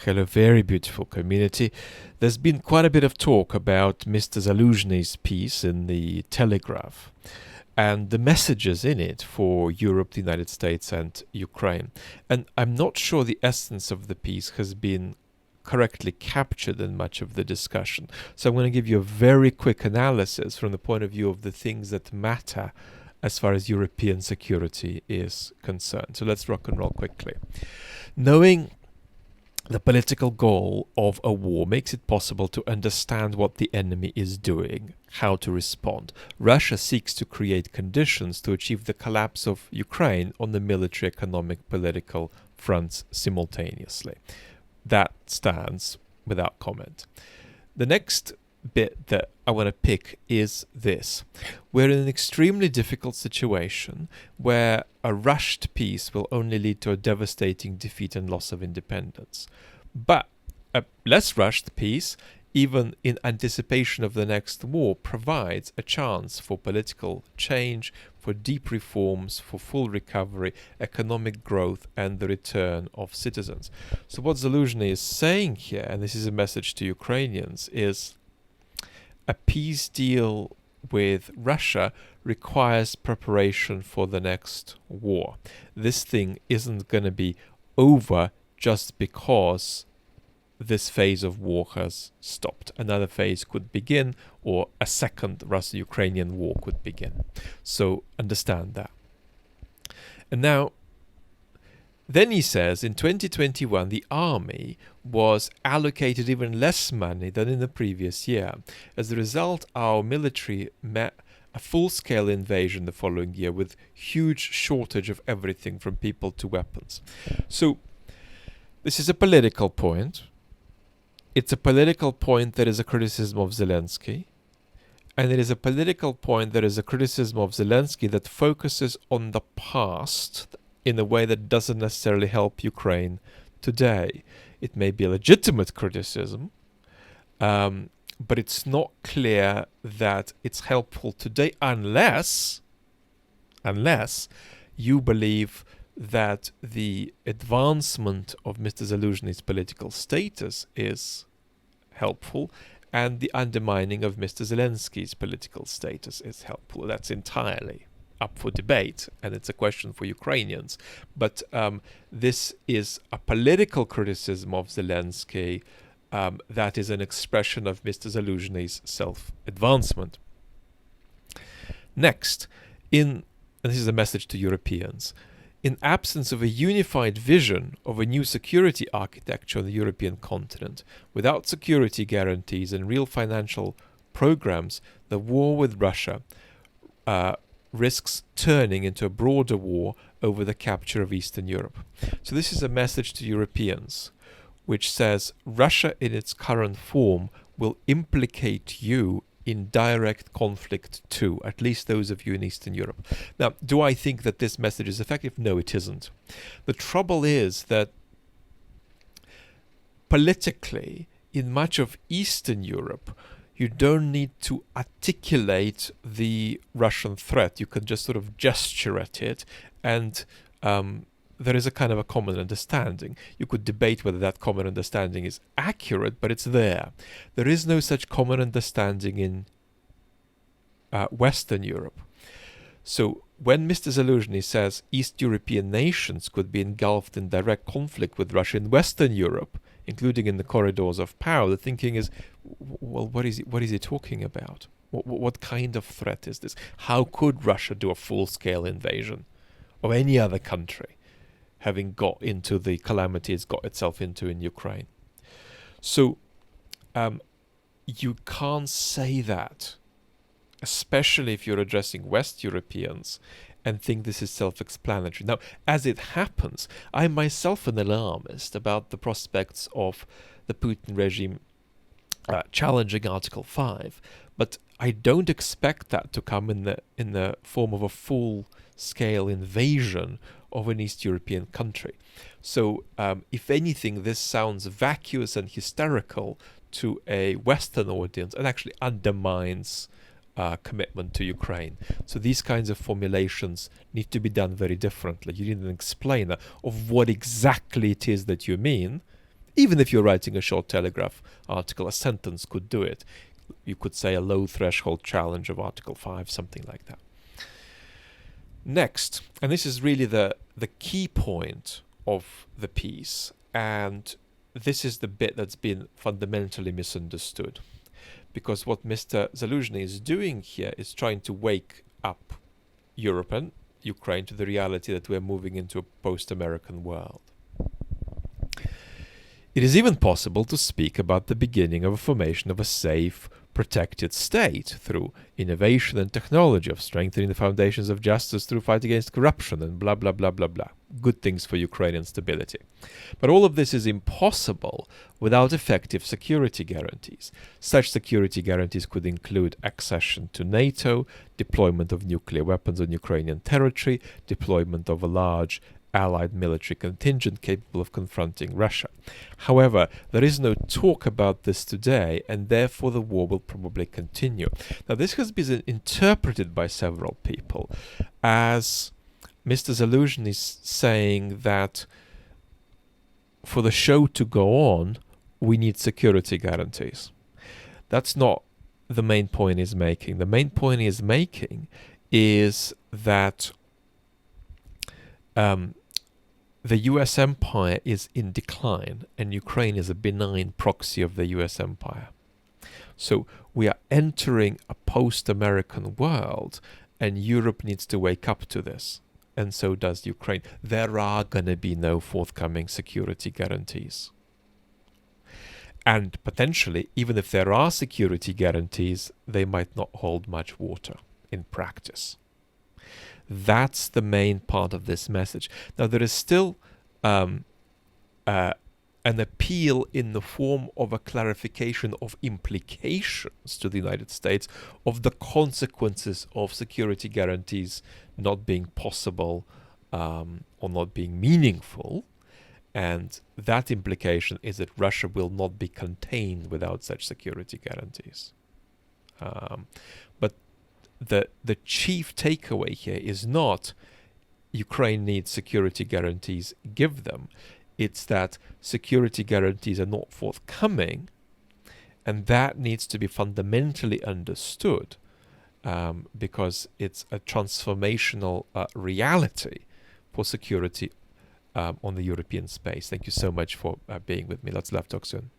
Hello, very beautiful community. There's been quite a bit of talk about Mr. Zaluzhny's piece in the Telegraph and the messages in it for Europe, the United States, and Ukraine. And I'm not sure the essence of the piece has been correctly captured in much of the discussion. So I'm going to give you a very quick analysis from the point of view of the things that matter as far as European security is concerned. So let's rock and roll quickly. Knowing the political goal of a war makes it possible to understand what the enemy is doing, how to respond. Russia seeks to create conditions to achieve the collapse of Ukraine on the military, economic, political fronts simultaneously. That stands without comment. The next bit that I want to pick is this. We're in an extremely difficult situation where a rushed peace will only lead to a devastating defeat and loss of independence. But a less rushed peace, even in anticipation of the next war, provides a chance for political change, for deep reforms, for full recovery, economic growth, and the return of citizens. So what Zaluzhnyi is saying here, and this is a message to Ukrainians, is a peace deal with Russia requires preparation for the next war. This thing isn't going to be over just because this phase of war has stopped. Another phase could begin, or a second Russo-Ukrainian war could begin. So understand that. And now, then he says, in 2021, the army was allocated even less money than in the previous year. As a result, our military met a full-scale invasion the following year with huge shortage of everything from people to weapons. So this is a political point. It's a political point that is a criticism of Zelensky. And it is a political point that is a criticism of Zelensky that focuses on the past in a way that doesn't necessarily help Ukraine today. It may be a legitimate criticism, but it's not clear that it's helpful today unless you believe that the advancement of Mr. Zaluzhny's political status is helpful and the undermining of Mr. Zelensky's political status is helpful. That's entirely up for debate, and it's a question for Ukrainians. But this is a political criticism of Zelensky that is an expression of Mr. Zaluzhny's self-advancement. Next, and this is a message to Europeans, in absence of a unified vision of a new security architecture on the European continent, without security guarantees and real financial programs, the war with Russia risks turning into a broader war over the capture of Eastern Europe. So this is a message to Europeans, which says Russia in its current form will implicate you in direct conflict too, at least those of you in Eastern Europe. Now, do I think that this message is effective? No, it isn't. The trouble is that politically, in much of Eastern Europe, you don't need to articulate the Russian threat. You can just sort of gesture at it, and there is a kind of a common understanding. You could debate whether that common understanding is accurate, but it's there. There is no such common understanding in Western Europe. So when Mr. Zaluzhny says East European nations could be engulfed in direct conflict with Russia in Western Europe, including in the corridors of power, the thinking is, well, what is he talking about? What kind of threat is this? How could Russia do a full-scale invasion of any other country, having got into the calamity it's got itself into in Ukraine? So you can't say that, especially if you're addressing West Europeans and think this is self-explanatory. Now, as it happens, I'm myself an alarmist about the prospects of the Putin regime challenging Article 5, but I don't expect that to come in the form of a full-scale invasion of an East European country. So, if anything, this sounds vacuous and hysterical to a Western audience and actually undermines commitment to Ukraine. So these kinds of formulations need to be done very differently. You need an explainer of what exactly it is that you mean Even if you're writing a short Telegraph article, a sentence could do it. You could say a low threshold challenge of Article 5, something like that. Next, and this is really the key point of the piece, and this is the bit that's been fundamentally misunderstood. Because what Mr. Zaluzhnyi is doing here is trying to wake up Europe and Ukraine to the reality that we're moving into a post-American world. It is even possible to speak about the beginning of a formation of a safe, protected state through innovation and technology, of strengthening the foundations of justice through fight against corruption and blah, blah, blah, blah, blah. Good things for Ukrainian stability. But all of this is impossible without effective security guarantees. Such security guarantees could include accession to NATO, deployment of nuclear weapons on Ukrainian territory, deployment of a large allied military contingent capable of confronting Russia. However, there is no talk about this today, and therefore the war will probably continue. Now, this has been interpreted by several people as Mr. Zaluzhnyi is saying that for the show to go on, we need security guarantees. That's not the main point he's making. The main point he's making is that the US empire is in decline, and Ukraine is a benign proxy of the US empire. So we are entering a post-American world, and Europe needs to wake up to this, and so does Ukraine. There are going to be no forthcoming security guarantees. And potentially, even if there are security guarantees, they might not hold much water in practice. That's the main part of this message. Now, there is still an appeal in the form of a clarification of implications to the United States of the consequences of security guarantees not being possible or not being meaningful. And that implication is that Russia will not be contained without such security guarantees. But the chief takeaway here is not Ukraine needs security guarantees, give them. It's that security guarantees are not forthcoming, and that needs to be fundamentally understood because it's a transformational reality for security on the European space. Thank you so much for being with me. Let's talk soon.